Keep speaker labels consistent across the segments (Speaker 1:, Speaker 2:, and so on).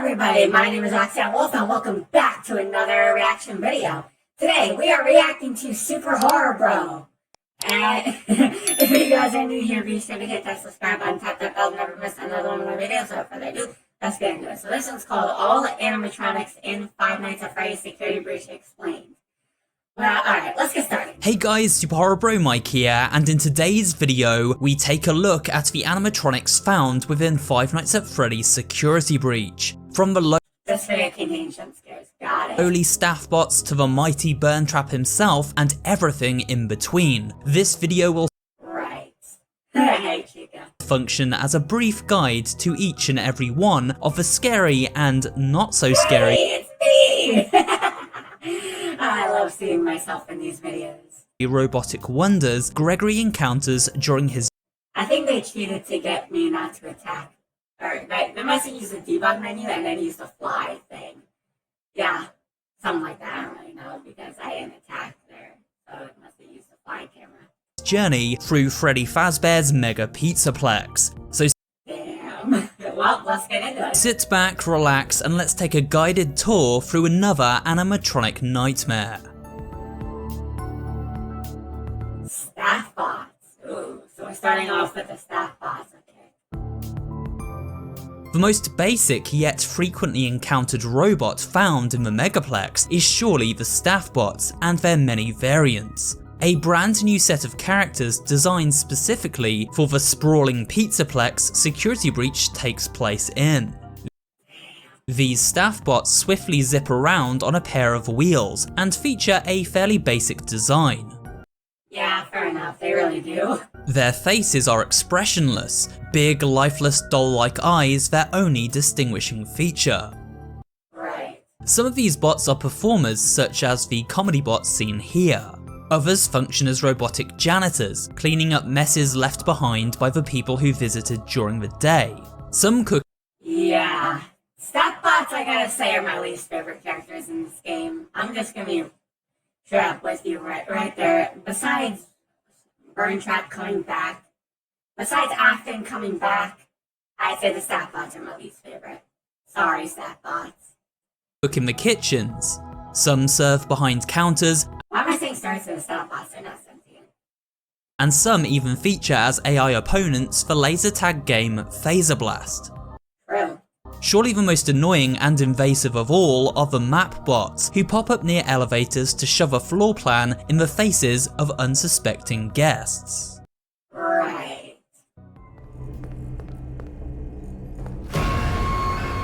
Speaker 1: everybody, my name is Roxanne and welcome back to another reaction video. Today we are reacting to SuperHorrorBro. And if you guys are new here, be sure to hit that subscribe button, tap that bell, never miss another one of my videos. So without further ado, let's get into it. So this one's called All Animatronics in Five Nights at Freddy's Security Breach Explained. Well, alright, let's get started.
Speaker 2: Hey guys, SuperHorrorBro Mike here, and in today's video, we take a look at the animatronics found within Five Nights at Freddy's security breach. From the
Speaker 1: This video contains jump scares, got it.
Speaker 2: lowly staff bots to the mighty Burntrap himself, and everything in between. This video will
Speaker 1: Right. Hey, Chica.
Speaker 2: function as a brief guide to each and every one of the scary and not so scary
Speaker 1: Hey, it's me! I love seeing myself in these videos.
Speaker 2: robotic wonders Gregory encounters during his
Speaker 1: I think they cheated to get me not to attack. Or they must have used the debug menu and then used the fly thing. Yeah, something like that. I don't really know because I didn't attack there. So it must have used the fly camera.
Speaker 2: journey through Freddy Fazbear's Mega Pizzaplex. So
Speaker 1: Damn. Well, let's get into it.
Speaker 2: sit back, relax, and let's take a guided tour through another animatronic nightmare.
Speaker 1: Staff bots. Ooh, so we're starting off with the staff bots. Okay.
Speaker 2: The most basic yet frequently encountered robot found in the Megaplex is surely the staff bots and their many variants. A brand new set of characters designed specifically for the sprawling Pizzaplex security breach takes place in. These staff bots swiftly zip around on a pair of wheels and feature a fairly basic design.
Speaker 1: Yeah, fair enough. They really do.
Speaker 2: Their faces are expressionless, big lifeless doll-like eyes their only distinguishing feature.
Speaker 1: Right.
Speaker 2: Some of these bots are performers such as the comedy bots seen here. Others function as robotic janitors, cleaning up messes left behind by the people who visited during the day. Some cook
Speaker 1: Yeah. Staff bots, I gotta say, are my least favorite characters in this game. I'm just gonna be straight up with you right there. Besides Burntrap coming back, besides Afton coming back, I'd say the staff bots are my least favorite. Sorry, staff bots.
Speaker 2: cook in the kitchens. Some serve behind counters,
Speaker 1: Why am I saying starts with the staff bots? They're not sentient.
Speaker 2: and some even feature as AI opponents for laser tag game Phaser Blast.
Speaker 1: True.
Speaker 2: Surely the most annoying and invasive of all are the map bots, who pop up near elevators to shove a floor plan in the faces of unsuspecting guests.
Speaker 1: Right.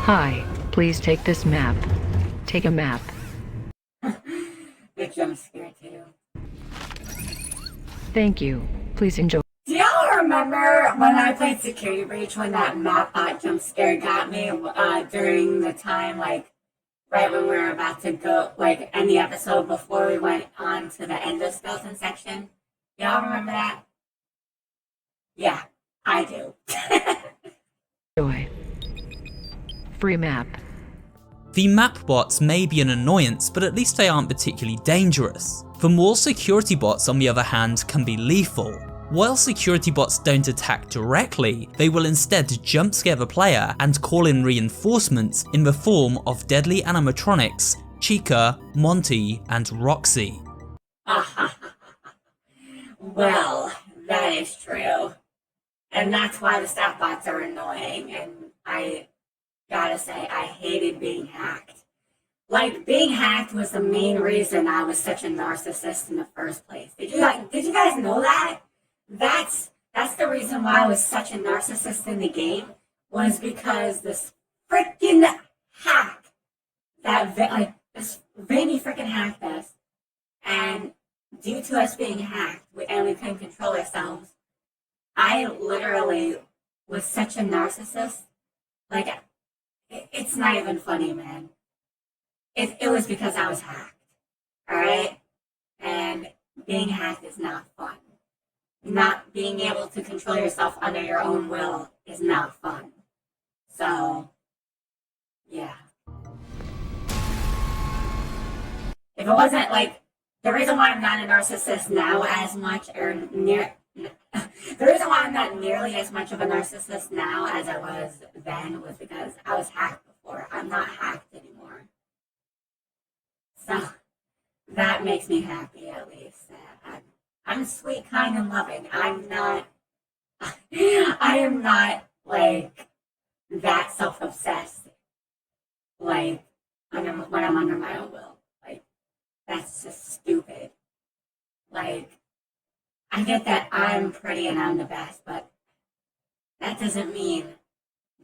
Speaker 3: Hi, please take this map. Take a map.
Speaker 1: Big jump scare too.
Speaker 3: Thank you. Please enjoy.
Speaker 1: Do y'all remember when I played Security Breach when that map bot jump scare got me during the time, like, right when we were about to go, like, end the episode before we went on to the Endoskeleton section? Y'all remember that? Yeah, I do.
Speaker 3: Enjoy. Free map.
Speaker 2: The map bots may be an annoyance, but at least they aren't particularly dangerous. The more security bots, on the other hand, can be lethal. While security bots don't attack directly, they will instead jump scare the player and call in reinforcements in the form of deadly animatronics Chica, Monty, and Roxy.
Speaker 1: Well, that is true. And that's why the staff bots are annoying, and I gotta say, I hated being hacked. Like, being hacked was the main reason I was such a narcissist in the first place. Did you guys know that? That's the reason why I was such a narcissist in the game, was because this freaking hack, this veiny freaking hacked us, and due to us being hacked, and we couldn't control ourselves, I literally was such a narcissist. Like, it's not even funny, man. It was because I was hacked, alright? And being hacked is not fun. Not being able to control yourself under your own will is not fun. So, yeah. If it wasn't, like, the reason why I'm not a narcissist now as much, or the reason why I'm not nearly as much of a narcissist now as I was then was because I was hacked before. I'm not hacked anymore. So that makes me happy, at least. I'm sweet, kind, and loving. I'm not. I am not like that self-obsessed. Like when I'm under my own will. Like that's just stupid. Like I get that I'm pretty and I'm the best, but that doesn't mean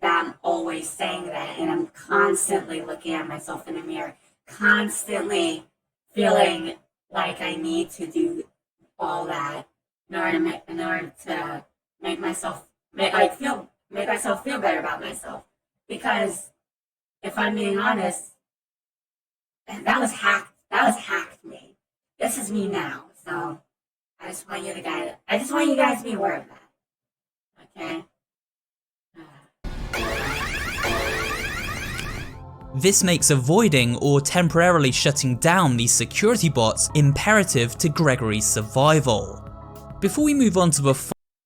Speaker 1: that I'm always saying that, and I'm constantly looking at myself in the mirror, constantly feeling like I need to do all that in order to make myself feel better about myself. Because if I'm being honest, that was hacked me. This is me now. So I just want you guys to be aware of that. Okay?
Speaker 2: This makes avoiding or temporarily shutting down these security bots imperative to Gregory's survival. Before we move on to the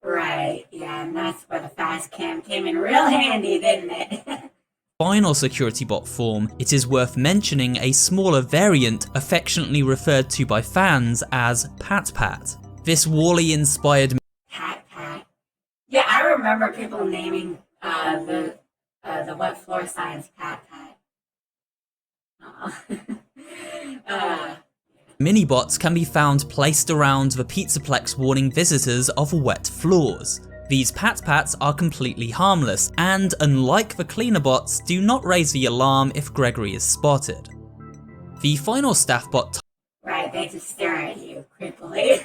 Speaker 1: right, yeah, and that's where the fast cam came in real handy, didn't it?
Speaker 2: final security bot form, it is worth mentioning a smaller variant affectionately referred to by fans as Pat Pat. This Wall-E-inspired
Speaker 1: Pat Pat. Yeah, I remember people naming the wet floor signs Pat Pat.
Speaker 2: Mini-bots can be found placed around the Pizzaplex warning visitors of wet floors. These Pat Pats are completely harmless and, unlike the cleaner bots, do not raise the alarm if Gregory is spotted. The final staff bot
Speaker 1: right, they just stare at you creepily.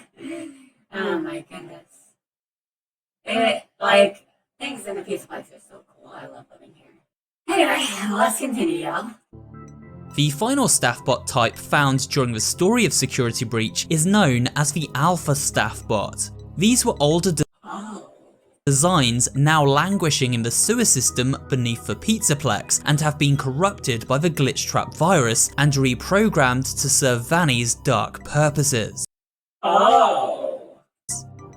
Speaker 1: Oh my goodness. Things in the Pizzaplex are so cool. I love living here. Anyway, let's continue, y'all.
Speaker 2: The final staff bot type found during the story of Security Breach is known as the Alpha Staff Bot. These were older designs now languishing in the sewer system beneath the Pizzaplex and have been corrupted by the Glitchtrap virus and reprogrammed to serve Vanny's dark purposes.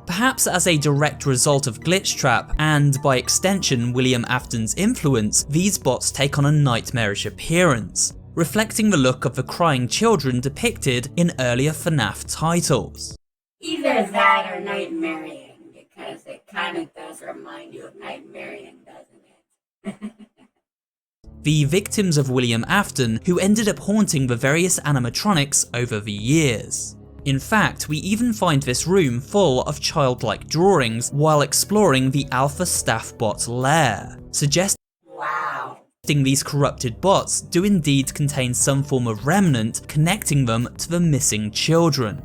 Speaker 2: Perhaps as a direct result of Glitchtrap, and by extension William Afton's influence, these bots take on a nightmarish appearance, reflecting the look of the crying children depicted in earlier FNAF titles.
Speaker 1: Either that or Nightmarian, because it kind of does remind you of Nightmarian, doesn't it?
Speaker 2: The victims of William Afton, who ended up haunting the various animatronics over the years. In fact, we even find this room full of childlike drawings while exploring the Alpha Staff Bot's lair, suggesting these corrupted bots do indeed contain some form of remnant connecting them to the missing children.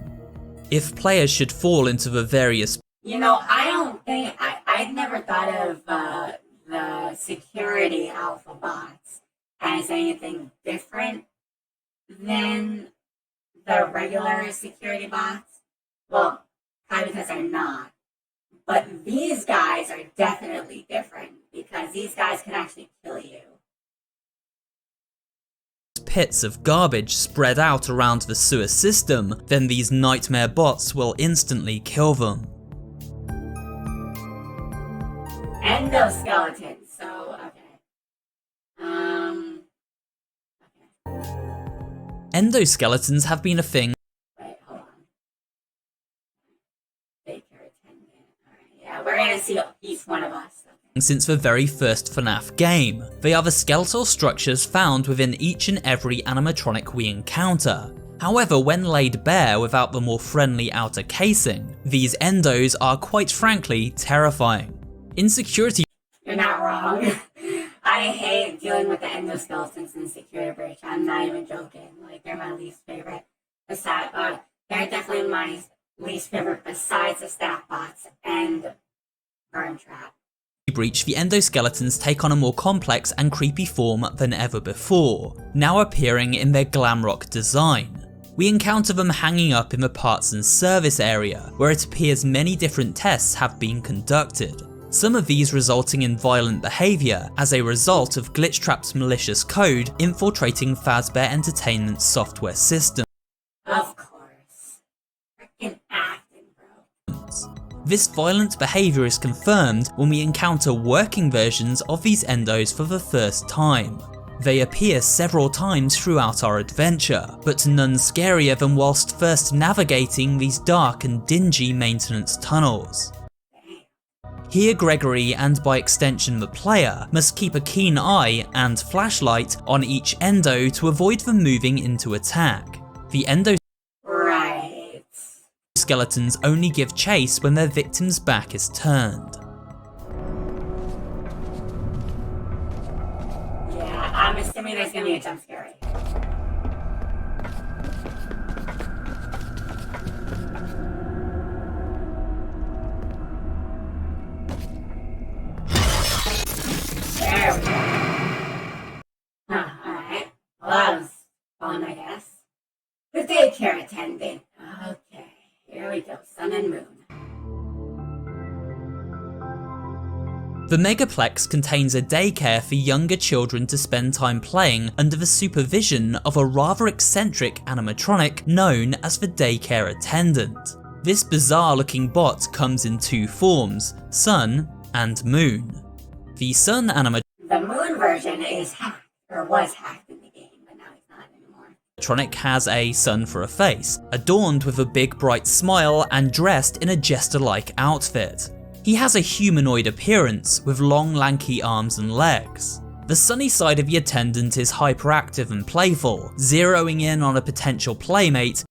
Speaker 2: If players should fall into the various
Speaker 1: I'd never thought of the security alpha bots as anything different than the regular security bots. Well, probably because they're not. But these guys are definitely different because these guys can actually kill you.
Speaker 2: Pits of garbage spread out around the sewer system, then these nightmare bots will instantly kill them.
Speaker 1: Endoskeleton, so okay.
Speaker 2: Endoskeletons have been a thing.
Speaker 1: Wait, hold on. Daycare Attendant. Alright, yeah, we're gonna see each one of us.
Speaker 2: Since the very first FNAF game. They are the skeletal structures found within each and every animatronic we encounter. However, when laid bare without the more friendly outer casing, these endos are quite frankly terrifying. In Security
Speaker 1: You're not wrong. I hate dealing with the endoskeletons in Security Breach. I'm not even joking. Like, they're my least favorite. They're definitely my least favorite besides the staff bots and Burntrap.
Speaker 2: Breach, the endoskeletons take on a more complex and creepy form than ever before, now appearing in their Glamrock design. We encounter them hanging up in the parts and service area, where it appears many different tests have been conducted. Some of these resulting in violent behaviour as a result of Glitchtrap's malicious code infiltrating Fazbear Entertainment's software system.
Speaker 1: Of course. Freaking acting, bro.
Speaker 2: This violent behaviour is confirmed when we encounter working versions of these endos for the first time. They appear several times throughout our adventure, but none scarier than whilst first navigating these dark and dingy maintenance tunnels. Here Gregory, and by extension the player, must keep a keen eye and flashlight on each endo to avoid them moving into attack. The endoskeletons only give chase when their victim's back is turned.
Speaker 1: Yeah, I'm assuming there's gonna be a jump scare. There we go. Huh, alright. Well, that was fun, I guess. The Daycare Attendant. Okay, here we go. Sun and Moon.
Speaker 2: The Megaplex contains a daycare for younger children to spend time playing under the supervision of a rather eccentric animatronic known as the Daycare Attendant. This bizarre-looking bot comes in two forms, Sun and Moon. The Sun animatronic
Speaker 1: The Moon version is hacked, or was hacked in the game, but now it's not anymore.
Speaker 2: Has a sun for a face, adorned with a big bright smile and dressed in a jester-like outfit. He has a humanoid appearance with long lanky arms and legs. The sunny side of the attendant is hyperactive and playful, zeroing in on a potential playmate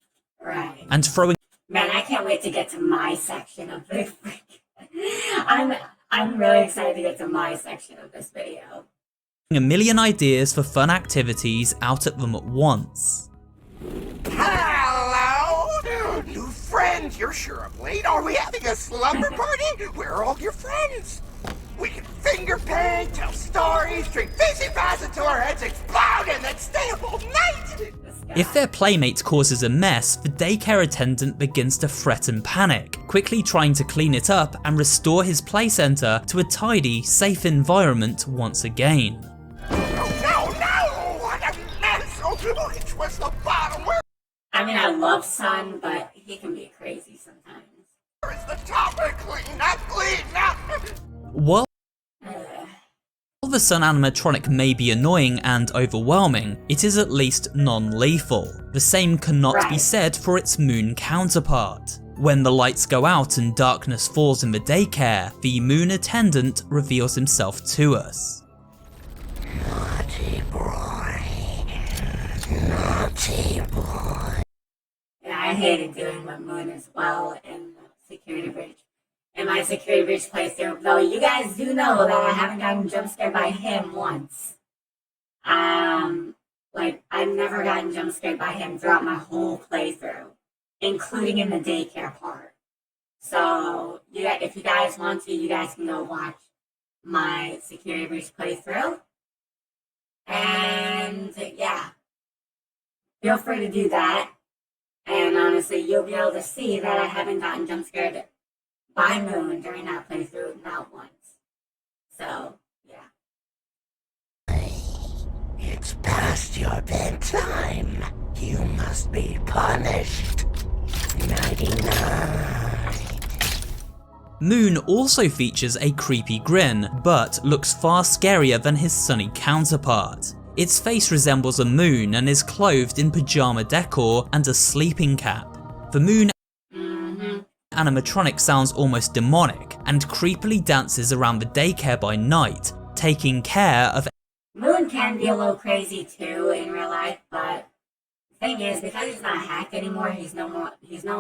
Speaker 2: and throwing.
Speaker 1: Man, I can't wait to get to my section of this. I'm really excited to get to my section of this video.
Speaker 2: A million ideas for fun activities out at them at once.
Speaker 4: Hello! New friends, you're sure I'm late. Are we having a slumber party? Where are all your friends? We can finger paint, tell stories, drink fizzy baths until our heads explode, and then stay up all night!
Speaker 2: If their playmate causes a mess, the daycare attendant begins to fret and panic, quickly trying to clean it up and restore his play center to a tidy, safe environment once again.
Speaker 4: Oh no! What a mess! Oh, which was the bottom? Where
Speaker 1: I mean, I love Sun, but he can be crazy sometimes.
Speaker 4: is the top? Clean up, clean up!
Speaker 2: While the Sun animatronic may be annoying and overwhelming, it is at least non-lethal. The same cannot be said for its Moon counterpart. When the lights go out and darkness falls in the daycare, the Moon attendant reveals himself to us.
Speaker 4: Naughty boy. Naughty boy.
Speaker 1: Yeah, I hated doing my Moon as well in Security Breach. In my Security Breach playthrough, though you guys do know that I haven't gotten jump scared by him once. Like, I've never gotten jump scared by him throughout my whole playthrough, including in the daycare part. So, yeah, if you guys want to, you guys can go watch my Security Breach playthrough. And, yeah, feel free to do that. And honestly, you'll be able to see that I haven't gotten jump scared by Moon during that playthrough, not once. So, yeah.
Speaker 4: It's past your bedtime. You must be punished. Nighty-night.
Speaker 2: Moon also features a creepy grin, but looks far scarier than his sunny counterpart. Its face resembles a moon and is clothed in pajama decor and a sleeping cap. The Moon animatronic sounds almost demonic and creepily dances around the daycare by night, taking care of.
Speaker 1: Moon can be a little crazy too in real life, but the thing is, because he's not hacked anymore, he's no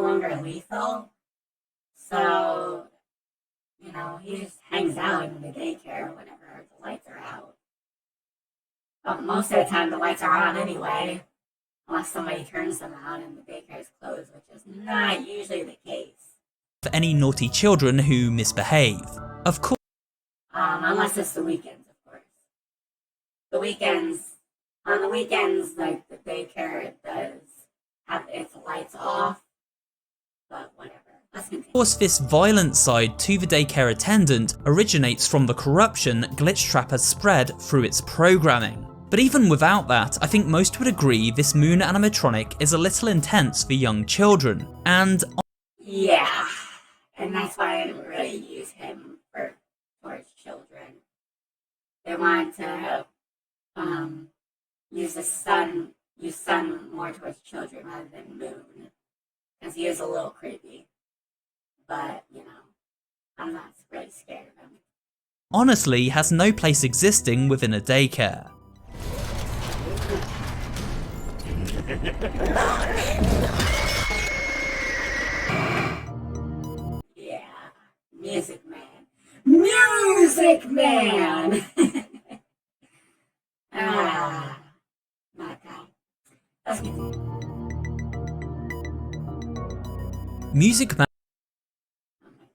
Speaker 1: longer lethal. So, you know, he just hangs out in the daycare whenever the lights are out. But most of the time the lights are on anyway, unless somebody turns them on and the daycare is closed, which is not usually the case.
Speaker 2: For any naughty children who misbehave. Of course.
Speaker 1: Unless it's the weekends, of course. On the weekends, like the daycare does have its lights off, but whatever. Let's continue.
Speaker 2: Of course, this violent side to the daycare attendant originates from the corruption Glitchtrap has spread through its programming. But even without that, I think most would agree this Moon animatronic is a little intense for young children, and
Speaker 1: yeah, and that's why I didn't really use him towards children. They wanted to use sun more towards children rather than moon, because he is a little creepy. But, you know, I'm not really scared of him.
Speaker 2: Honestly, has no place existing within a daycare.
Speaker 1: Yeah, Music Man. Music Man! Not that. Let's continue.
Speaker 2: Music Man
Speaker 1: Oh my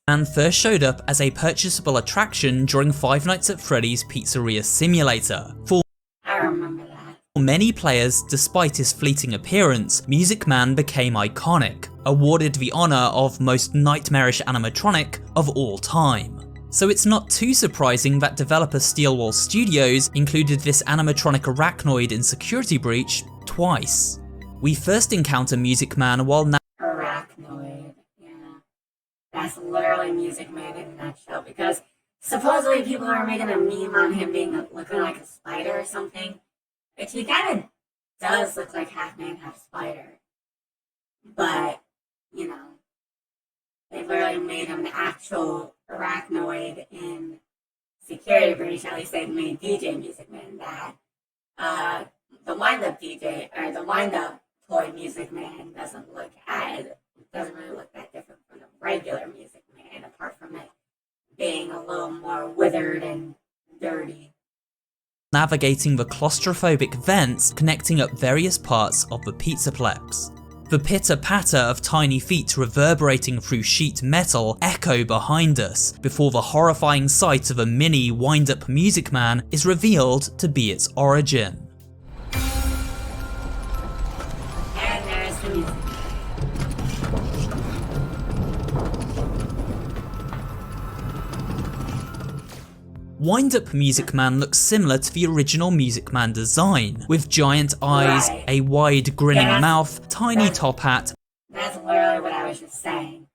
Speaker 1: goodness.
Speaker 2: first showed up as a purchasable attraction during Five Nights at Freddy's Pizzeria Simulator. For
Speaker 1: I remember that.
Speaker 2: many players, despite his fleeting appearance, Music Man became iconic, awarded the honour of most nightmarish animatronic of all time. So it's not too surprising that developer Steelwall Studios included this animatronic arachnoid in Security Breach twice. We first encounter Music Man while
Speaker 1: Arachnoid. Yeah. That's literally Music Man in a nutshell, because supposedly people are making a meme on him looking like a spider or something. Which he kind of does look like half man, half spider. But, you know, they literally made him the actual arachnoid in Security Breach. At least they made DJ Music Man that. The wind-up DJ, or the wind-up toy Music Man doesn't really look that different from the regular Music Man, apart from it being a little more withered and dirty.
Speaker 2: navigating the claustrophobic vents connecting up various parts of the Pizzaplex. The pitter-patter of tiny feet reverberating through sheet metal echo behind us before the horrifying sight of a mini wind-up Music Man is revealed to be its origin.
Speaker 1: And there's the music.
Speaker 2: Wind-up Music Man looks similar to the original Music Man design, with giant eyes,
Speaker 1: Right.
Speaker 2: a wide grinning
Speaker 1: Yes.
Speaker 2: mouth, tiny top hat,
Speaker 1: That's literally what I was just saying.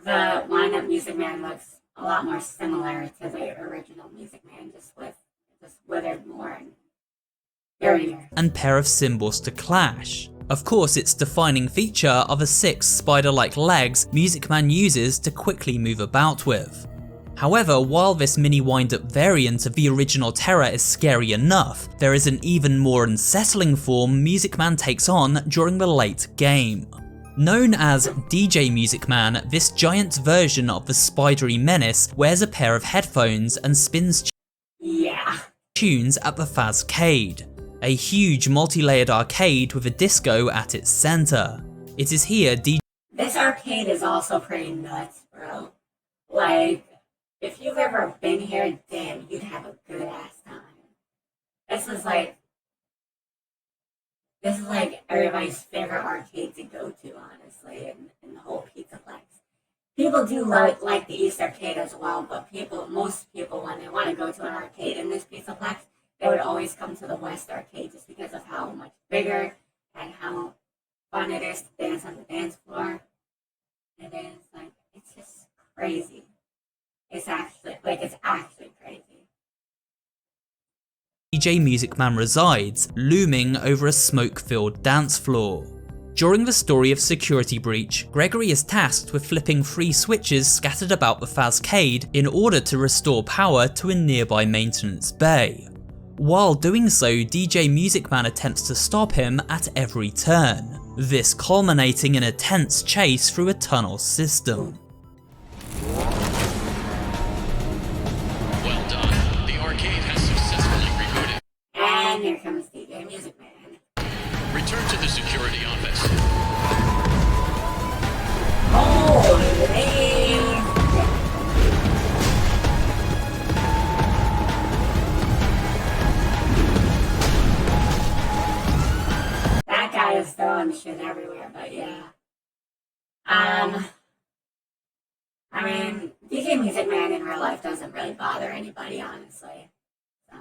Speaker 1: The wind-up Music Man looks a lot more similar to the original Music Man, just withered more and dirtier.
Speaker 2: and pair of cymbals to clash. Of course, its defining feature are the 6 spider-like legs Music Man uses to quickly move about with. However, while this mini wind-up variant of the original terror is scary enough, there is an even more unsettling form Music Man takes on during the late game. Known as DJ Music Man, this giant version of the spidery menace wears a pair of headphones and spins
Speaker 1: Yeah.
Speaker 2: tunes at the Fazcade, a huge multi-layered arcade with a disco at its center. It is here DJ
Speaker 1: This arcade is also pretty nuts, bro. Like, if you've ever been here, damn, you'd have a good ass time. This is like everybody's favorite arcade to go to, honestly, in the whole Pizzaplex. People do like the East Arcade as well, but most people, when they want to go to an arcade in this Pizzaplex, they would always come to the West Arcade just because of how much bigger and how fun it is to dance on the dance floor. It is, like, it's just crazy. It's actually crazy.
Speaker 2: DJ Music Man resides, looming over a smoke-filled dance floor. During the story of Security Breach, Gregory is tasked with flipping 3 switches scattered about the Fazcade in order to restore power to a nearby maintenance bay. While doing so, DJ Music Man attempts to stop him at every turn, this culminating in a tense chase through a tunnel system.
Speaker 5: Well done. The arcade has successfully rebooted.
Speaker 1: And here comes DJ Music Man.
Speaker 5: Return to the security office.
Speaker 1: Holy! That guy is throwing shit everywhere, but yeah. I mean, DJ Music Man in real life doesn't really bother anybody, honestly. So.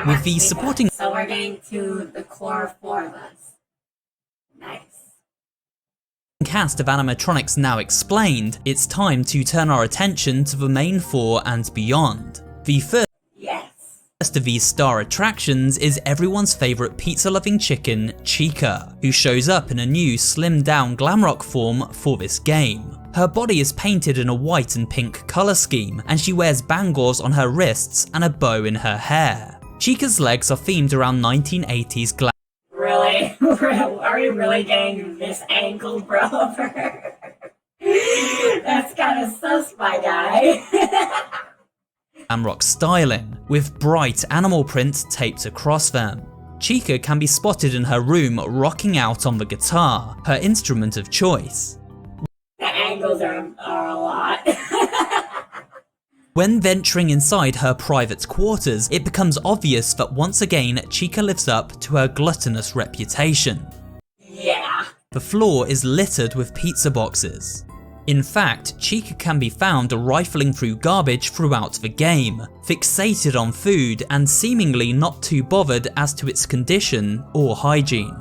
Speaker 2: With the supporting
Speaker 1: So we're getting to the core 4 of us. Nice.
Speaker 2: cast of animatronics now explained, it's time to turn our attention to the main four and beyond. The first of these star attractions is everyone's favourite pizza-loving chicken, Chica, who shows up in a new slimmed-down Glamrock form for this game. Her body is painted in a white and pink colour scheme, and she wears bangles on her wrists and a bow in her hair. Chica's legs are themed around 1980s glam.
Speaker 1: Really? Are we really getting this angle, bro? That's kind of sus, my guy.
Speaker 2: Glamrock styling, with bright animal print taped across them. Chica can be spotted in her room rocking out on the guitar, her instrument of choice.
Speaker 1: The angles are a lot.
Speaker 2: When venturing inside her private quarters, it becomes obvious that once again Chica lives up to her gluttonous reputation.
Speaker 1: Yeah.
Speaker 2: The floor is littered with pizza boxes. In fact, Chica can be found rifling through garbage throughout the game, fixated on food and seemingly not too bothered as to its condition or hygiene.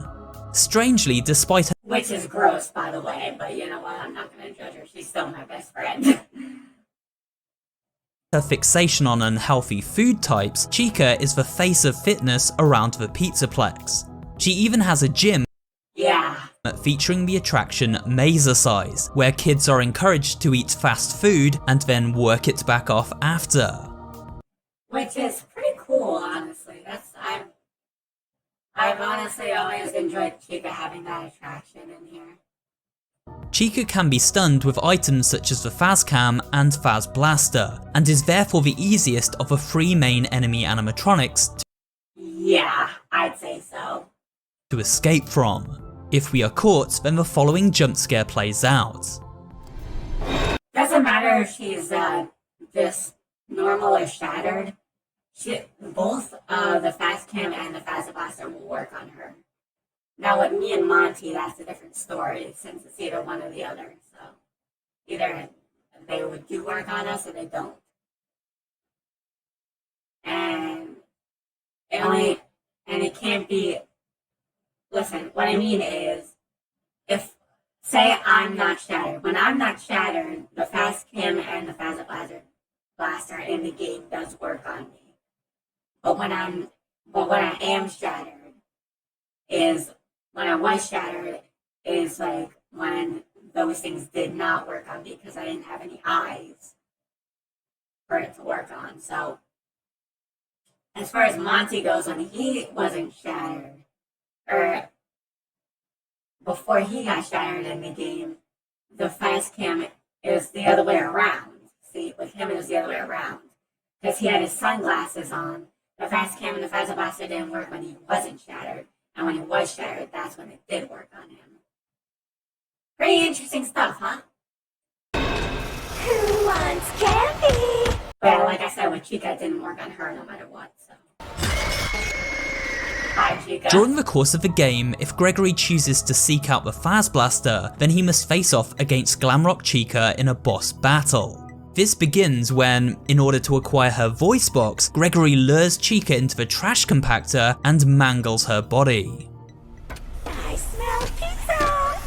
Speaker 2: Strangely, despite her—
Speaker 1: Which is gross, by the way, but you know what, I'm not gonna judge her, she's still my best friend.
Speaker 2: her fixation on unhealthy food types, Chica is the face of fitness around the Pizzaplex. She even has a gym featuring the attraction Mazercise, where kids are encouraged to eat fast food and then work it back off after.
Speaker 1: Which is pretty cool, honestly. I've honestly always enjoyed Chica having that attraction in here.
Speaker 2: Chica can be stunned with items such as the Fazcam and Faz Blaster, and is therefore the easiest of the three main enemy animatronics
Speaker 1: yeah, I'd say so.
Speaker 2: to escape from. If we are caught, then the following jump scare plays out.
Speaker 1: Doesn't matter if she's just normal or shattered. Both the Fazcam and the Faz Blaster will work on her. Now with me and Monty, that's a different story, since it's either one or the other. So either they would do work on us or they don't. And it can't be. Listen, what I mean is, if, say I'm not shattered, when I'm not shattered, the Fazcam and the Faz Blaster in the game does work on me. But when I am shattered is, when I was shattered is like when those things did not work on me because I didn't have any eyes for it to work on. So, as far as Monty goes, when he wasn't shattered, or before he got shattered in the game, the Fazcam is the other way around. See, with him it was the other way around. Because he had his sunglasses on. The Fazcam and the Faz Blaster didn't work when he wasn't shattered. And when he was shattered, that's when it did work on him. Pretty interesting stuff, huh?
Speaker 6: Who wants candy?
Speaker 1: But like I said, with Chica, it didn't work on her no matter what, so. Hi, Chica.
Speaker 2: During the course of the game, if Gregory chooses to seek out the Faz Blaster, then he must face off against Glamrock Chica in a boss battle. This begins when, in order to acquire her voice box, Gregory lures Chica into the trash compactor and mangles her body.
Speaker 6: I smell pizza!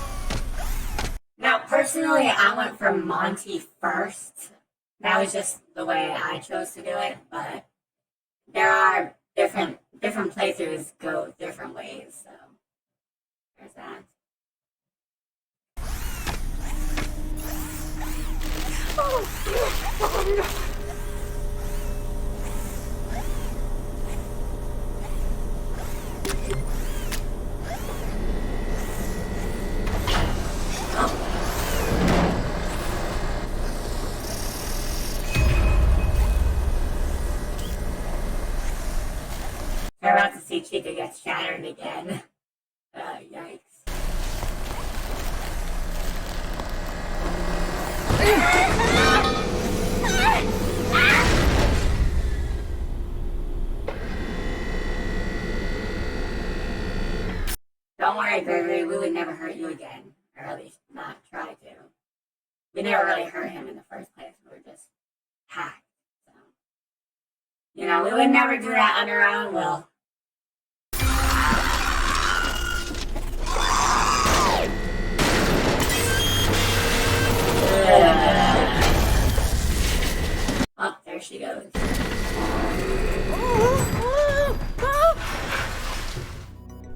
Speaker 1: Now, personally, I went for Monty first. That was just the way I chose to do it, but there are different playthroughs go different ways, so there's that. We're about to see Chica get shattered again. Yikes. Don't worry, Gregory, we would never hurt you again. Or at least not try to. We never really hurt him in the first place. We were just hacked. So, you know, we would never do that under our own will.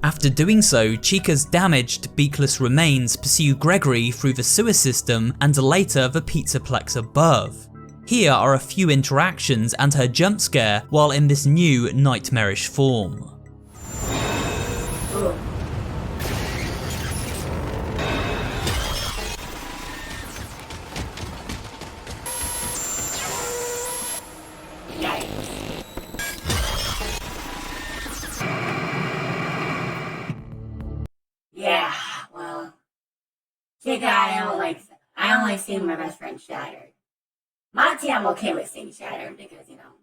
Speaker 2: After doing so, Chica's damaged, beakless remains pursue Gregory through the sewer system and later the pizzaplex above. Here are a few interactions and her jump scare while in this new nightmarish form.
Speaker 1: Yeah, well, Chica, I only seen my best friend shattered. Monty, I'm okay with seeing shattered because, you know,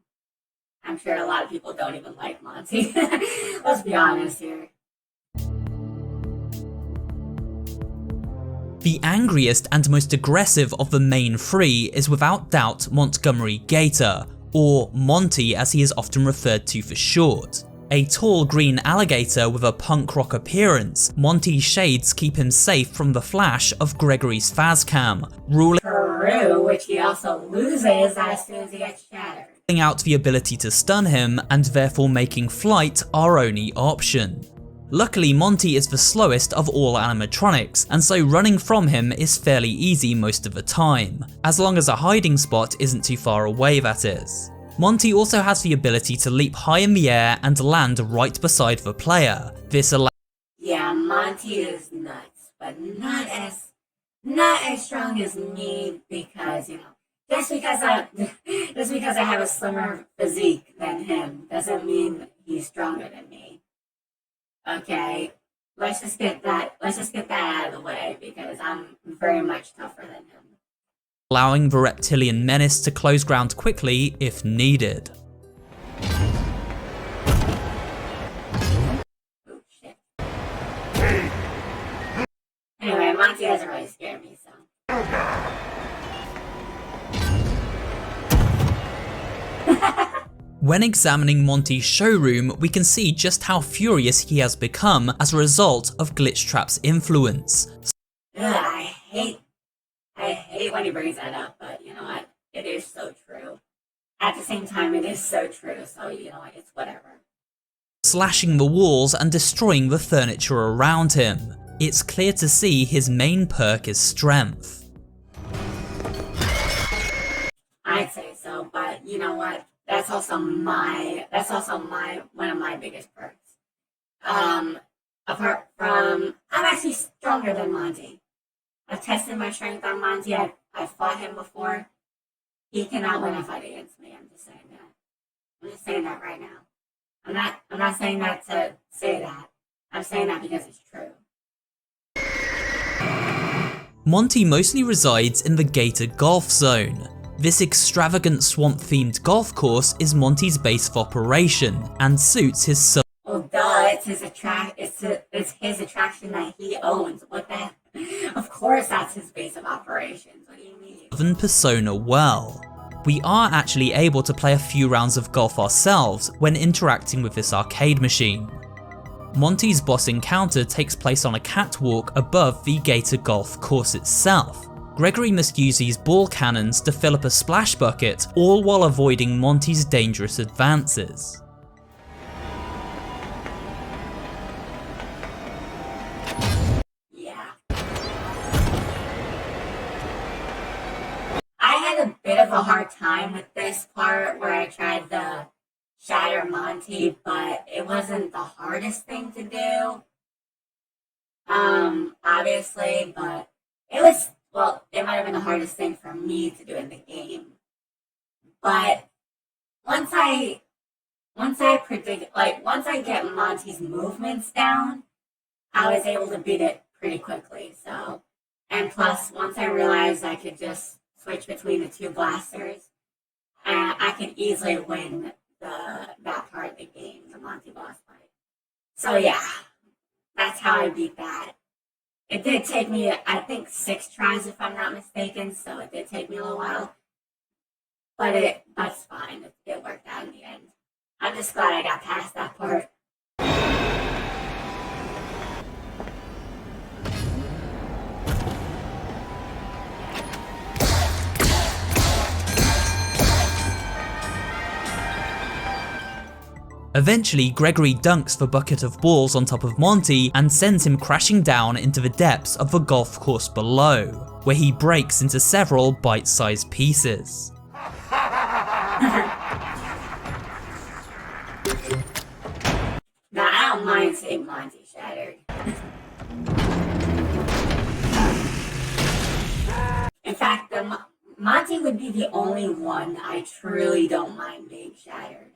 Speaker 1: I'm sure a lot of people don't even like Monty. Let's be honest here.
Speaker 2: The angriest and most aggressive of the main three is without doubt Montgomery Gator, or Monty as he is often referred to for short. A tall green alligator with a punk rock appearance, Monty's shades keep him safe from the flash of Gregory's Fazcam, ruling
Speaker 1: True, which he also loses as soon as he gets shattered.
Speaker 2: out the ability to stun him and therefore making flight our only option. Luckily, Monty is the slowest of all animatronics, and so running from him is fairly easy most of the time, as long as a hiding spot isn't too far away, that is. Monty also has the ability to leap high in the air and land right beside the player. This allows
Speaker 1: Yeah, Monty is nuts, but not as strong as me because, you know, just because I have a slimmer physique than him doesn't mean he's stronger than me. Okay, let's just get that out of the way because I'm very much tougher than him.
Speaker 2: allowing the reptilian menace to close ground quickly if needed.
Speaker 1: Oh shit. Anyway, Monty doesn't really scare me, so.
Speaker 2: When examining Monty's showroom, we can see just how furious he has become as a result of Glitchtrap's influence.
Speaker 1: Ugh, I hate when he brings that up, but you know what? It is so true. At the same time, it is so true, so you know, it's whatever.
Speaker 2: Slashing the walls and destroying the furniture around him. It's clear to see his main perk is strength.
Speaker 1: I'd say so, but you know what? That's also one of my biggest perks. Apart from, I'm actually stronger than Monty. I've tested my strength on Monty. I've fought him before. He cannot win a fight against me. I'm just saying that. I'm just saying that right now. I'm not saying that to say that. I'm saying that because it's true.
Speaker 2: Monty mostly resides in the Gator Golf Zone. This extravagant swamp-themed golf course is Monty's base of operation and suits his
Speaker 1: Well, duh, it's his attraction that he owns. What the? Of course, that's his base of operations. What do you mean?
Speaker 2: southern persona well. We are actually able to play a few rounds of golf ourselves when interacting with this arcade machine. Monty's boss encounter takes place on a catwalk above the Gator Golf course itself. Gregory must use these ball cannons to fill up a splash bucket, all while avoiding Monty's dangerous advances.
Speaker 1: Yeah. I had a bit of a hard time with this part where I tried to shatter Monty, but it wasn't the hardest thing to do. Obviously, but it was, well, it might have been the hardest thing for me to do in the game. But once I get Monty's movements down, I was able to beat it pretty quickly. So, and plus, once I realized I could just switch between the two blasters, I could easily win that part of the game, the Monty boss fight. So yeah, that's how I beat that. It did take me, I think, 6 tries if I'm not mistaken, so it did take me a little while. But that's fine. It worked out in the end. I'm just glad I got past that part.
Speaker 2: Eventually, Gregory dunks the bucket of balls on top of Monty and sends him crashing down into the depths of the golf course below, where he breaks into several bite-sized pieces.
Speaker 1: Now, I don't mind seeing Monty shattered. In fact, Monty would be the only one I truly don't mind being shattered.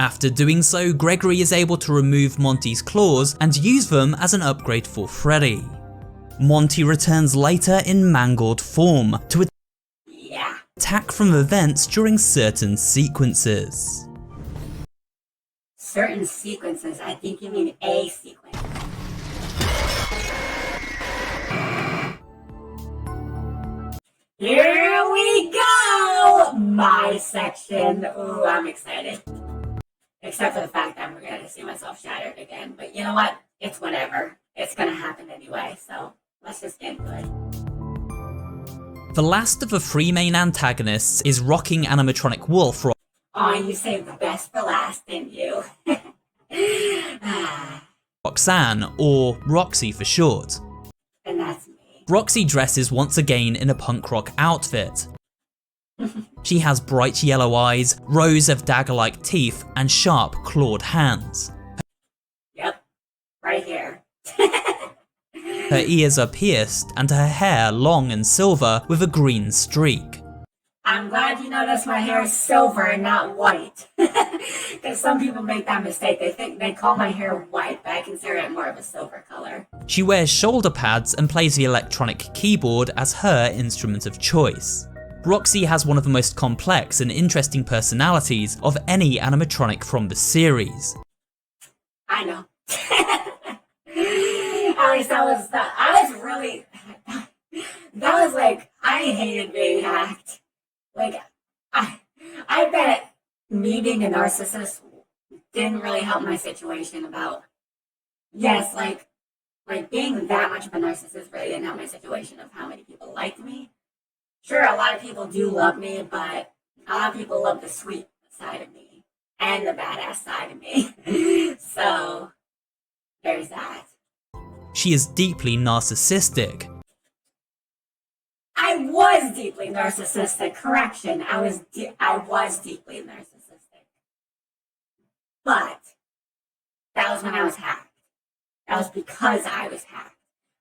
Speaker 2: After doing so, Gregory is able to remove Monty's claws and use them as an upgrade for Freddy. Monty returns later in mangled form to attack from the vents during certain sequences.
Speaker 1: Certain sequences, I think you mean a sequence. Here we go! My section. Ooh, I'm excited. Except for the fact that I'm going to see myself shattered again. But you know what? It's whatever. It's going to happen anyway, so let's just get into it.
Speaker 2: The last of the three main antagonists is rocking animatronic wolf
Speaker 1: Oh, you saved the best for last, didn't you?
Speaker 2: Roxanne, or Roxy for short.
Speaker 1: And that's me.
Speaker 2: Roxy dresses once again in a punk rock outfit. She has bright yellow eyes, rows of dagger-like teeth, and sharp clawed hands.
Speaker 1: Yep, right here.
Speaker 2: Her ears are pierced, and her hair long and silver with a green streak.
Speaker 1: I'm glad you noticed my hair is silver and not white. Because some people make that mistake. They call my hair white, but I consider it more of a silver color.
Speaker 2: She wears shoulder pads and plays the electronic keyboard as her instrument of choice. Roxy has one of the most complex and interesting personalities of any animatronic from the series.
Speaker 1: I know. At least I was really, that was like, I hated being hacked. Like, I bet me being a narcissist didn't really help my situation about, yes, like being that much of a narcissist really didn't help my situation of how many people liked me. Sure, a lot of people do love me, but a lot of people love the sweet side of me and the badass side of me. So, there's that.
Speaker 2: She is deeply narcissistic.
Speaker 1: I was deeply narcissistic. Correction, I was deeply narcissistic. But that was when I was hacked. That was because I was hacked.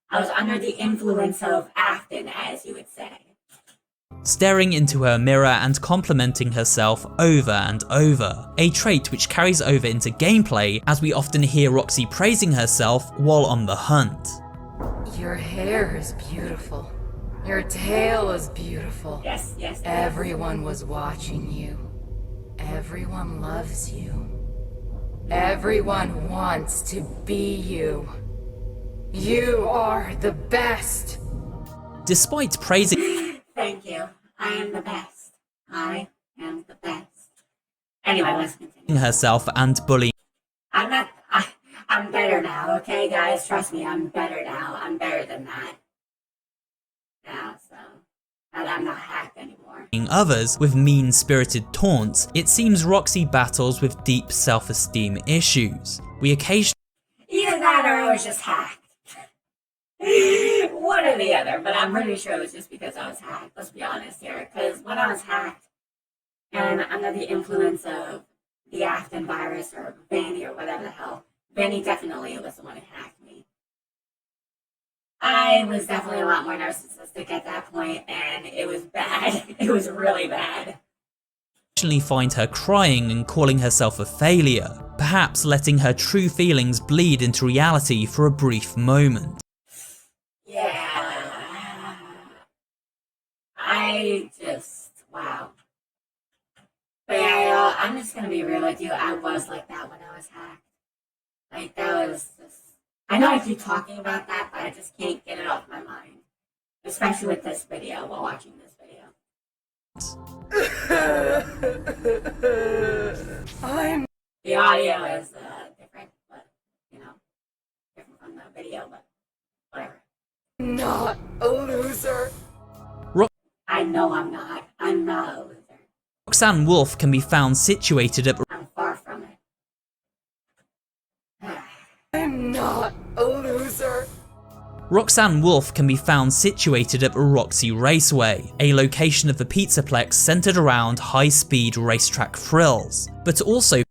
Speaker 1: I was under the influence of Afton, as you would say.
Speaker 2: Staring into her mirror and complimenting herself over and over, a trait which carries over into gameplay as we often hear Roxy praising herself while on the hunt.
Speaker 7: Your hair is beautiful. Your tail is beautiful.
Speaker 1: Yes, yes.
Speaker 7: Everyone was watching you. Everyone loves you. Everyone wants to be you. You are the best.
Speaker 2: Despite praising
Speaker 1: Thank you. I am the best. I am the best. Anyway, let's continue.
Speaker 2: herself and bullying
Speaker 1: I'm better now, okay, guys? Trust me, I'm better now. I'm better than that. Now, so. And I'm not hacked anymore.
Speaker 2: others with mean-spirited taunts, it seems Roxy battles with deep self-esteem issues. We occasionally
Speaker 1: Either that or I was just hacked. One or the other, but I'm pretty sure it was just because I was hacked. Let's be honest here, because when I was hacked and under the influence of the Afton virus or Vanny or whatever the hell, Vanny definitely was the one who hacked me. I was definitely a lot more narcissistic at that point, and it was bad. It was really bad.
Speaker 2: find her crying and calling herself a failure, perhaps letting her true feelings bleed into reality for a brief moment.
Speaker 1: Yeah. Wow. But yeah, I'm just gonna be real with you. I was like that when I was hacked. Like, that was just... I know I keep talking about that, but I just can't get it off my mind. Especially with this video, while watching this video. The audio is different, but, you know, different from the video, but whatever.
Speaker 7: I'm not a loser.
Speaker 1: I know I'm not. I'm not a loser.
Speaker 2: Roxanne Wolf can be found situated at
Speaker 1: I'm far from it.
Speaker 7: I'm not a loser.
Speaker 2: Roxanne Wolf can be found situated at Roxy Raceway, a location of the Pizzaplex centered around high-speed racetrack thrills, but also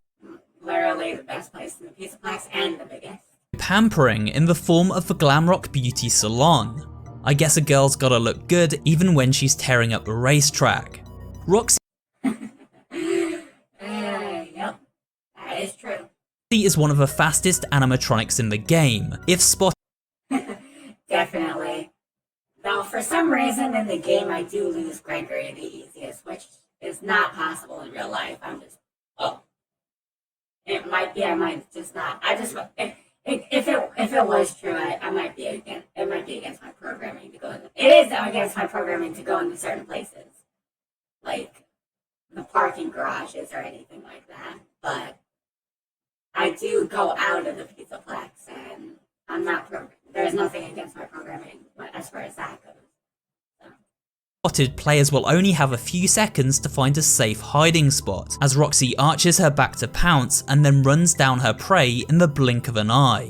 Speaker 1: Literally the best place in the Pizzaplex and the biggest.
Speaker 2: pampering in the form of the Glamrock Beauty Salon. I guess a girl's gotta look good even when she's tearing up the racetrack. Roxy
Speaker 1: Yep, that is true.
Speaker 2: is one of the fastest animatronics in the game. If spotted
Speaker 1: Definitely. Though for some reason in the game I do lose Gregory the easiest, which is not possible in real life. I'm just, oh. It might be, I might just not. I just, if it was true, I might be against, it might be against my programming to go in. It is against my programming to go into certain places. Like the parking garages or anything like that. But I do go out of the Pizzaplex and I'm not, there's nothing against my programming as far as that goes.
Speaker 2: spotted, players will only have a few seconds to find a safe hiding spot, as Roxy arches her back to pounce and then runs down her prey in the blink of an eye.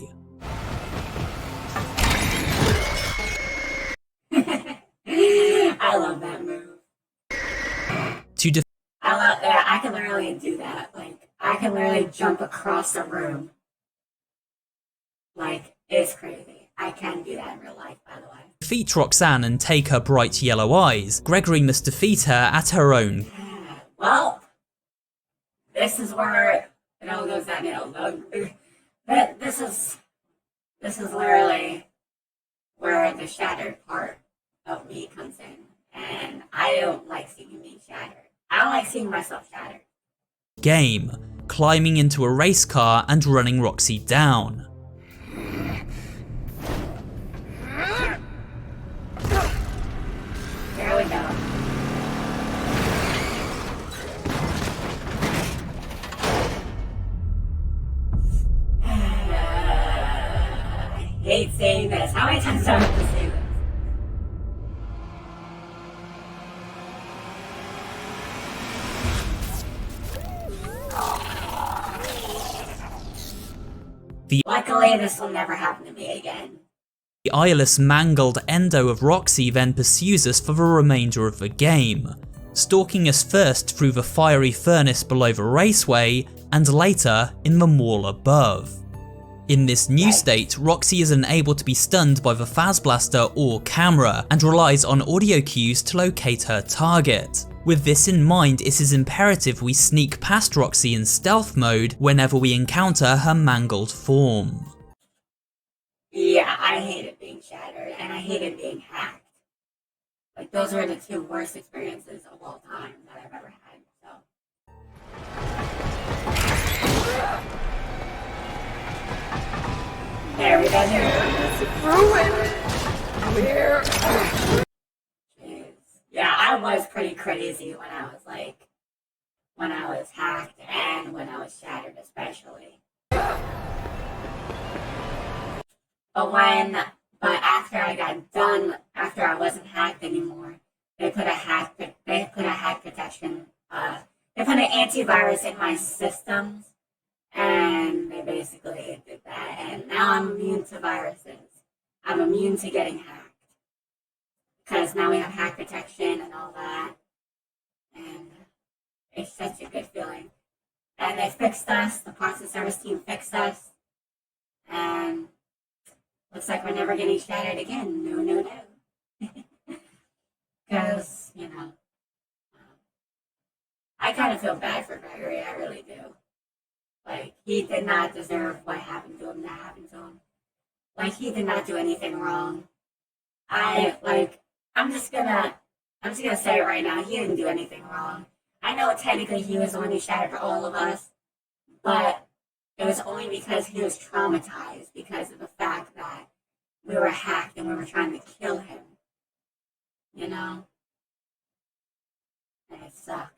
Speaker 1: I love that move. I can literally do that. Like, I can literally jump across a room. Like, it's crazy. I can do that in real life, by the way.
Speaker 2: Defeat Roxanne and take her bright yellow eyes, Gregory must defeat her at her own.
Speaker 1: Well, this is where it all goes downhill. This is literally where the shattered part of me comes in. And I don't like seeing me shattered. I don't like seeing myself shattered.
Speaker 2: Game, climbing into a race car and running Roxy down.
Speaker 1: Here we go. I hate saying this. How many times do I have to say this? Luckily, this will never happen to me again.
Speaker 2: The eyeless, mangled endo of Roxy then pursues us for the remainder of the game, stalking us first through the fiery furnace below the raceway, and later in the mall above. In this new state, Roxy is unable to be stunned by the Phaz Blaster or camera, and relies on audio cues to locate her target. With this in mind, it is imperative we sneak past Roxy in stealth mode whenever we encounter her mangled form.
Speaker 1: Yeah, I hated being shattered, and I hated being hacked. Like, those were the two worst experiences of all time that I've ever had, so. There we go, Jeez. Yeah, I was pretty crazy when I was hacked and when I was shattered especially. But after I got done, after I wasn't hacked anymore, they put a hack protection, they put an antivirus in my systems, and they basically did that, and now I'm immune to viruses. I'm immune to getting hacked, because now we have hack protection and all that, and it's such a good feeling. And they fixed us, the parts and service team fixed us, and looks like we're never getting shattered again. No. Because, I kind of feel bad for Gregory. I really do. Like, he did not deserve what happened to him, that happened to him. Like, he did not do anything wrong. I'm just gonna say it right now. He didn't do anything wrong. I know technically he was the one who shattered all of us, but it was only because he was traumatized because of the fact that we were hacked and we were trying to kill him. And it sucked.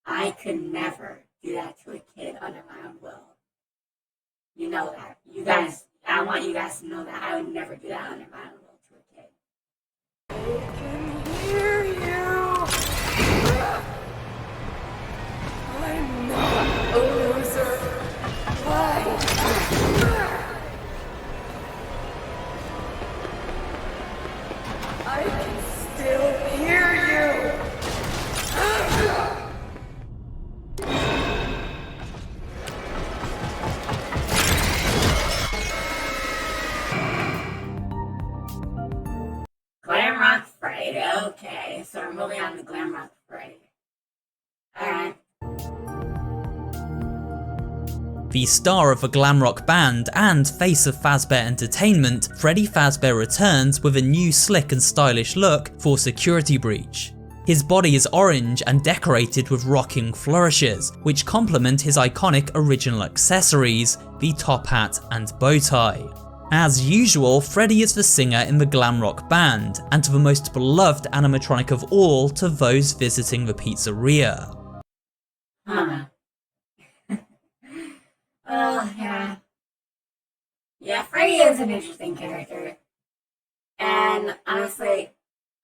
Speaker 1: I could never do that to a kid under my own will. You know that. You guys, I want you guys to know that I would never do that unimaginable to a kid.
Speaker 7: I can hear you. I'm not a loser. I can still hear you.
Speaker 1: Glamrock Freddy. Okay, so we're moving on to Glamrock Freddy. Alright.
Speaker 2: The star of a glam rock band and face of Fazbear Entertainment, Freddy Fazbear returns with a new slick and stylish look for Security Breach. His body is orange and decorated with rocking flourishes, which complement his iconic original accessories, the top hat and bow tie. As usual, Freddy is the singer in the glam rock band, and the most beloved animatronic of all to those visiting the pizzeria.
Speaker 1: Huh. Oh, yeah. Yeah, Freddy is an interesting character. And honestly,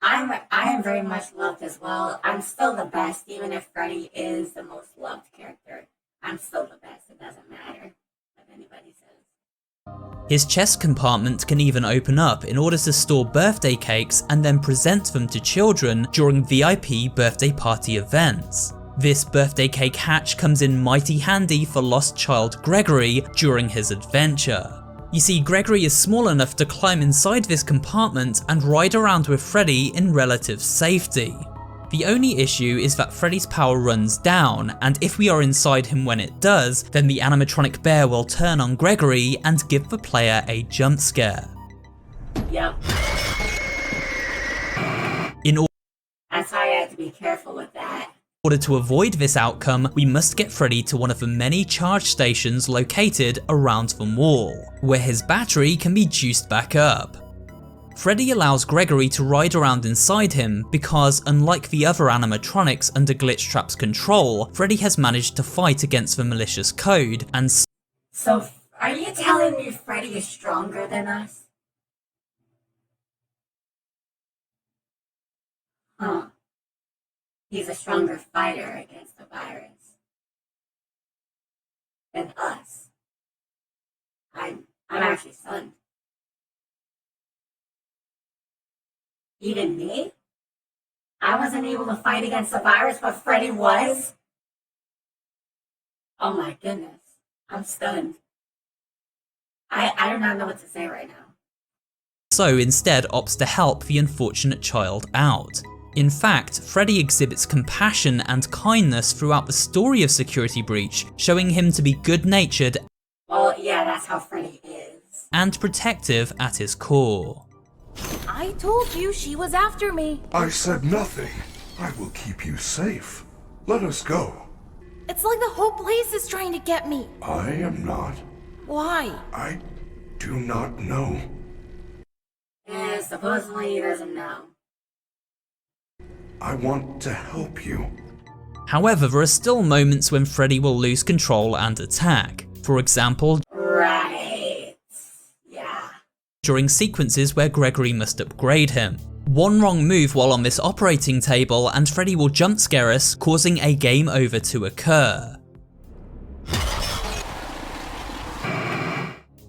Speaker 1: I am very much loved as well. I'm still the best, even if Freddy is the most loved character. I'm still the best. It doesn't matter what anybody says.
Speaker 2: His chest compartment can even open up in order to store birthday cakes and then present them to children during VIP birthday party events. This birthday cake hatch comes in mighty handy for lost child Gregory during his adventure. You see, Gregory is small enough to climb inside this compartment and ride around with Freddy in relative safety. The only issue is that Freddy's power runs down, and if we are inside him when it does, then the animatronic bear will turn on Gregory and give the player a jump scare.
Speaker 1: Yep. That's why I have to be careful with that.
Speaker 2: In order to avoid this outcome, we must get Freddy to one of the many charge stations located around the mall, where his battery can be juiced back up. Freddy allows Gregory to ride around inside him because, unlike the other animatronics under Glitchtrap's control, Freddy has managed to fight against the malicious code and
Speaker 1: So, are you telling me Freddy is stronger than us? Huh. He's a stronger fighter against the virus than us. I'm actually stunned. Even me? I wasn't able to fight against the virus, but Freddy was? Oh my goodness. I'm stunned. I do not know what to say right now.
Speaker 2: so instead opts to help the unfortunate child out. In fact, Freddy exhibits compassion and kindness throughout the story of Security Breach, showing him to be good-natured
Speaker 1: Well, yeah, that's how Freddy is.
Speaker 2: and protective at his core.
Speaker 6: I told you she was after me.
Speaker 8: I said nothing. I will keep you safe. Let us go.
Speaker 6: It's like the whole place is trying to get me.
Speaker 8: I am not.
Speaker 6: Why?
Speaker 8: I do not know.
Speaker 1: Yeah, supposedly he doesn't know.
Speaker 8: I want to help you.
Speaker 2: However, there are still moments when Freddy will lose control and attack. For example,
Speaker 1: Right. Yeah.
Speaker 2: during sequences where Gregory must upgrade him. One wrong move while on this operating table and Freddy will jump scare us, causing a game over to occur.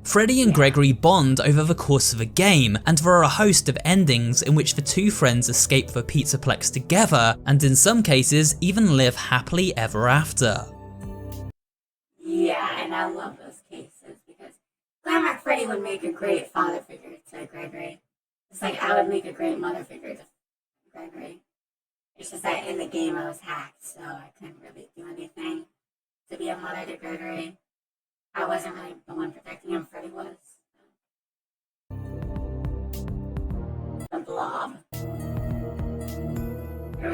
Speaker 2: Freddy and Gregory bond over the course of a game, and there are a host of endings in which the two friends escape the Pizzaplex together, and in some cases even live happily ever after.
Speaker 1: Yeah, and I love those cases because Glamrock Freddy would make a great father figure to Gregory. It's like I would make a great mother figure to Gregory. It's just that in the game I was hacked, so I couldn't really do anything to be a mother to Gregory. I wasn't really the one protecting him, Freddy was. The Blob.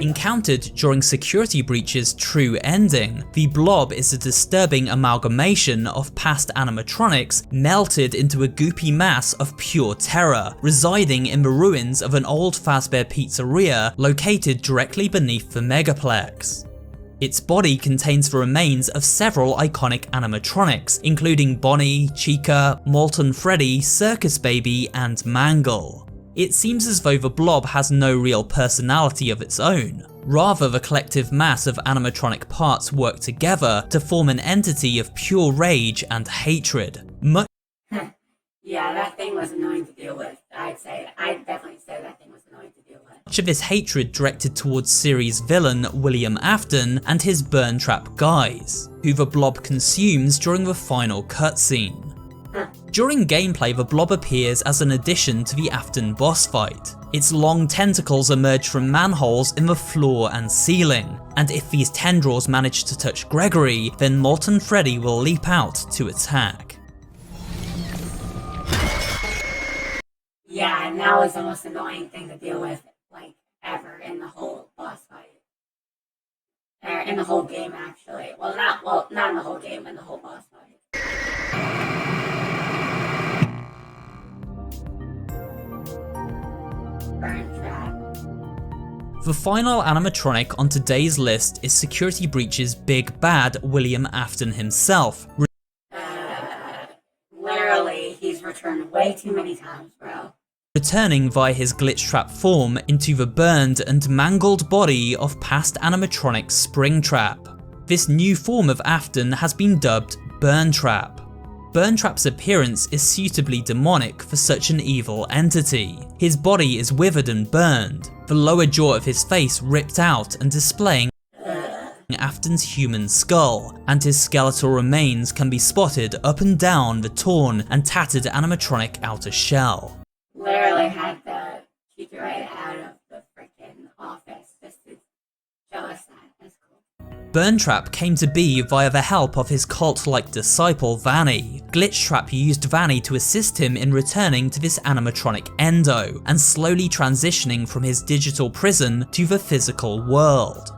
Speaker 2: Encountered during Security Breach's true ending, the Blob is a disturbing amalgamation of past animatronics melted into a goopy mass of pure terror, residing in the ruins of an old Fazbear pizzeria located directly beneath the Megaplex. Its body contains the remains of several iconic animatronics, including Bonnie, Chica, Molten Freddy, Circus Baby, and Mangle. It seems as though the Blob has no real personality of its own. Rather, the collective mass of animatronic parts work together to form an entity of pure rage and hatred.
Speaker 1: Yeah, that thing was annoying to deal with, I'd definitely say that thing was annoying to deal with.
Speaker 2: Much of this hatred directed towards series villain William Afton and his Burntrap guys, who the Blob consumes during the final cutscene. During gameplay, the Blob appears as an addition to the Afton boss fight. Its long tentacles emerge from manholes in the floor and ceiling, and if these tendrils manage to touch Gregory, then Molten Freddy will leap out to attack.
Speaker 1: Yeah, and that was the most annoying thing to deal with, like, ever in the whole boss fight. Or in the whole game, actually. Well, not in the whole game, in the whole boss fight. Burntrap.
Speaker 2: The final animatronic on today's list is Security Breach's big bad William Afton himself.
Speaker 1: Literally, he's returned way too many times, bro.
Speaker 2: Returning via his glitch trap form into the burned and mangled body of past animatronic Springtrap. This new form of Afton has been dubbed Burntrap. Burntrap's appearance is suitably demonic for such an evil entity. His body is withered and burned, the lower jaw of his face ripped out and displaying Afton's human skull, and his skeletal remains can be spotted up and down the torn and tattered animatronic outer shell.
Speaker 1: Literally had to keep it right out of the freaking office just to show us that. That's cool.
Speaker 2: Burntrap came to be via the help of his cult-like disciple Vanny. Glitchtrap used Vanny to assist him in returning to this animatronic Endo, and slowly transitioning from his digital prison to the physical world.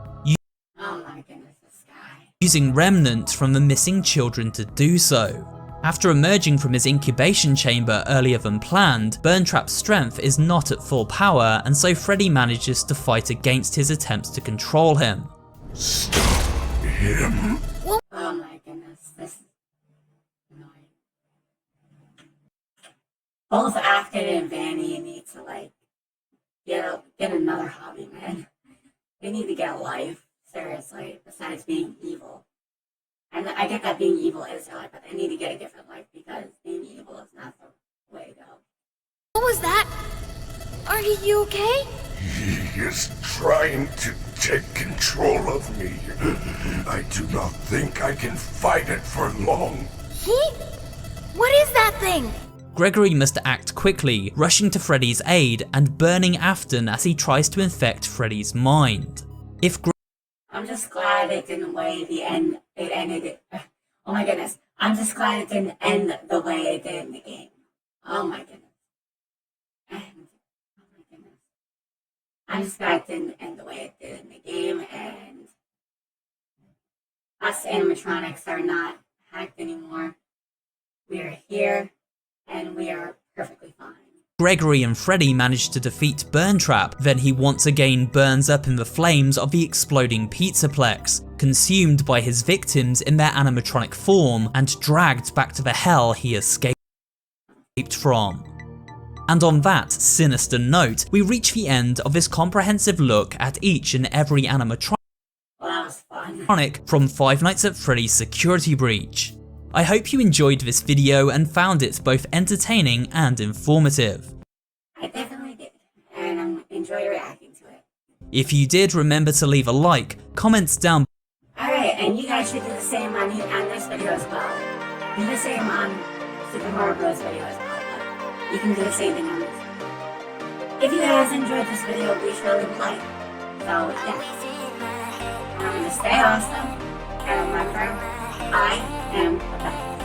Speaker 1: Oh my goodness, this guy.
Speaker 2: Using remnants from the missing children to do so. After emerging from his incubation chamber earlier than planned, Burntrap's strength is not at full power, and so Freddy manages to fight against his attempts to control him.
Speaker 8: Stop him.
Speaker 1: Oh my goodness, this is annoying. Both Afton and Vanny need to, like, get another hobby, man. They need to get a life, seriously, besides being evil. And I get that being evil is a life, but they need to get a different life because being evil is not the way to go.
Speaker 6: What was that? Are you okay?
Speaker 8: He is trying to take control of me. I do not think I can fight it for long.
Speaker 6: He? What is that thing?
Speaker 2: Gregory must act quickly, rushing to Freddy's aid and burning Afton as he tries to infect Freddy's mind.
Speaker 1: I'm just glad it didn't end. It ended it. Oh my goodness. I'm just glad it didn't end the way it did in the game. Oh my goodness. I'm just glad it didn't end the way it did in the game, and us animatronics are not hacked anymore. We are here, and we are perfectly fine.
Speaker 2: Gregory and Freddy manage to defeat Burntrap, then he once again burns up in the flames of the exploding Pizzaplex, consumed by his victims in their animatronic form and dragged back to the hell he escaped from. And on that sinister note, we reach the end of this comprehensive look at each and every animatronic from Five Nights at Freddy's Security Breach. I hope you enjoyed this video and found it both entertaining and informative.
Speaker 1: I definitely did, and I enjoyed reacting to it.
Speaker 2: If you did, remember to leave a like, comments down.
Speaker 1: Alright, and you guys should do the same on this video as well. Do the same on SuperHorrorBro's video as well. You can do the same thing on this. If you guys enjoyed this video, be sure to leave a like. So, yeah. I'm gonna stay awesome, and remember, I am the best.